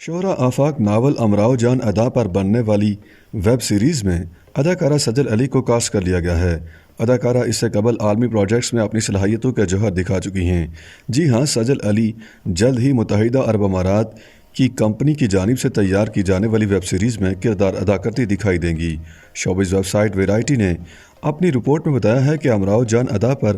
شہرا آفاق novel Umrao Jaan ادا پر بننے والی ویب سیریز میں اداکارہ سجل علی کو کاسٹ کر لیا گیا ہے۔ اداکارہ اس سے قبل عالمی پروجیکٹس میں اپنی صلاحیتوں کا جوہر دکھا چکی ہیں۔ جی ہاں، سجل علی جلد ہی متحدہ عرب امارات کی کمپنی کی جانب سے تیار کی جانے والی ویب سیریز میں کردار ادا کرتی دکھائی دیں گی۔ شوبز ویب سائٹ ویرائٹی نے اپنی رپورٹ میں بتایا ہے کہ امراؤ جان ادا پر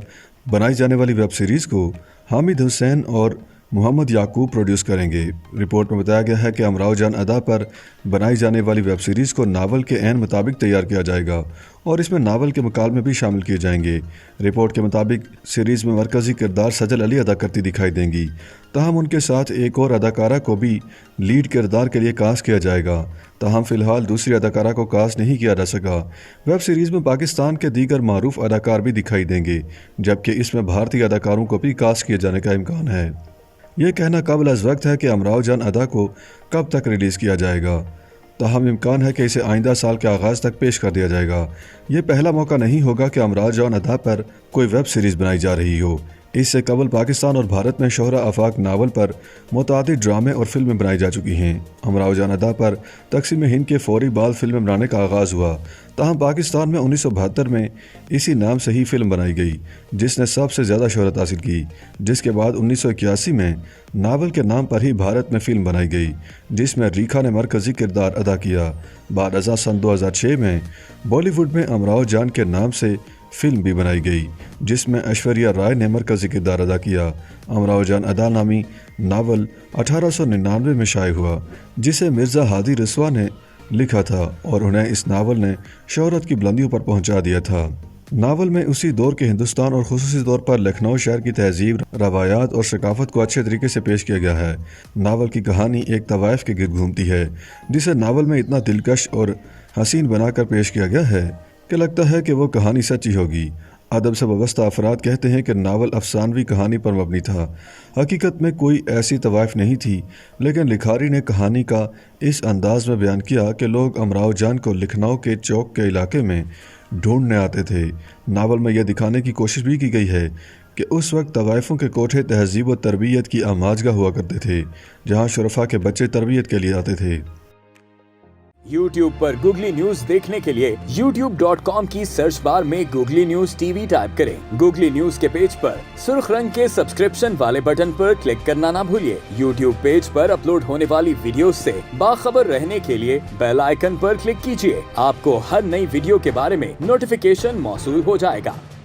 بنائی جانے والی ویب سیریز کو حامد حسین اور محمد یعقوب پروڈیوس کریں گے۔ رپورٹ میں بتایا گیا ہے کہ امراؤ جان ادا پر بنائی جانے والی ویب سیریز کو ناول کے عین مطابق تیار کیا جائے گا اور اس میں ناول کے مکالمے بھی شامل کیے جائیں گے۔ رپورٹ کے مطابق سیریز میں مرکزی کردار سجل علی ادا کرتی دکھائی دیں گی، تاہم ان کے ساتھ ایک اور اداکارہ کو بھی لیڈ کردار کے لیے کاسٹ کیا جائے گا، تاہم فی الحال دوسری اداکارہ کو کاسٹ نہیں کیا جا سکا۔ ویب سیریز میں پاکستان کے دیگر معروف اداکار بھی دکھائی دیں گے، جبکہ اس میں بھارتی اداکاروں کو بھی کاسٹ کیے جانے کا امکان ہے۔ یہ کہنا قبل از وقت ہے کہ امراؤ جان ادا کو کب تک ریلیز کیا جائے گا، تاہم امکان ہے کہ اسے آئندہ سال کے آغاز تک پیش کر دیا جائے گا۔ یہ پہلا موقع نہیں ہوگا کہ امراؤ جان ادا پر کوئی ویب سیریز بنائی جا رہی ہو۔ اس سے قبل پاکستان اور بھارت میں شہرا آفاق ناول پر متعدد ڈرامے اور فلمیں بنائی جا چکی ہیں۔ امراؤ جان ادا پر تقسیم ہند کے فوری بعد فلمیں بنانے کا آغاز ہوا، تاہم پاکستان میں 1972 میں اسی نام سے ہی فلم بنائی گئی جس نے سب سے زیادہ شہرت حاصل کی، جس کے بعد 1981 میں ناول کے نام پر ہی بھارت میں فلم بنائی گئی جس میں ریکھا نے مرکزی کردار ادا کیا۔ بعد ازاں سن 2006 میں بالی ووڈ میں امراؤ جان کے نام سے فلم بھی بنائی گئی جس میں ایشوریا رائے نے مرکزی کردار ادا کیا۔ امراؤ جان ادا نامی ناول 1899 میں شائع ہوا، جسے مرزا ہادی رسوا نے لکھا تھا اور انہیں اس ناول نے شہرت کی بلندیوں پر پہنچا دیا تھا۔ ناول میں اسی دور کے ہندوستان اور خصوصی طور پر لکھنؤ شہر کی تہذیب، روایات اور ثقافت کو اچھے طریقے سے پیش کیا گیا ہے۔ ناول کی کہانی ایک طوائف کے گرد گھومتی ہے جسے ناول میں اتنا دلکش اور حسین بنا کر پیش کیا گیا ہے کہ لگتا ہے کہ وہ کہانی سچی ہوگی۔ ادب سے وابستہ افراد کہتے ہیں کہ ناول افسانوی کہانی پر مبنی تھا۔ حقیقت میں کوئی ایسی طوائف نہیں تھی، لیکن لکھاری نے کہانی کا اس انداز میں بیان کیا کہ لوگ امراؤ جان کو لکھنؤ کے چوک کے علاقے میں ڈھونڈنے آتے تھے۔ ناول میں یہ دکھانے کی کوشش بھی کی گئی ہے کہ اس وقت طوائفوں کے کوٹھے تہذیب و تربیت کی آماجگاہ ہوا کرتے تھے، جہاں شرفا کے بچے تربیت کے لیے آتے تھے۔ YouTube پر گوگلی نیوز دیکھنے کے لیے youtube.com کی سرچ بار میں googly news T V type کریں۔ گوگلی نیوز کے پیج پر سرخ رنگ کے سبسکرپشن والے بٹن پر کلک کرنا نہ بھولیے۔ YouTube پیج پر اپلوڈ ہونے والی ویڈیوز سے باخبر رہنے کے لیے بیل آئیکن پر کلک کیجیے۔ آپ کو ہر نئی ویڈیو کے بارے میں نوٹیفیکیشن موصول ہو جائے گا۔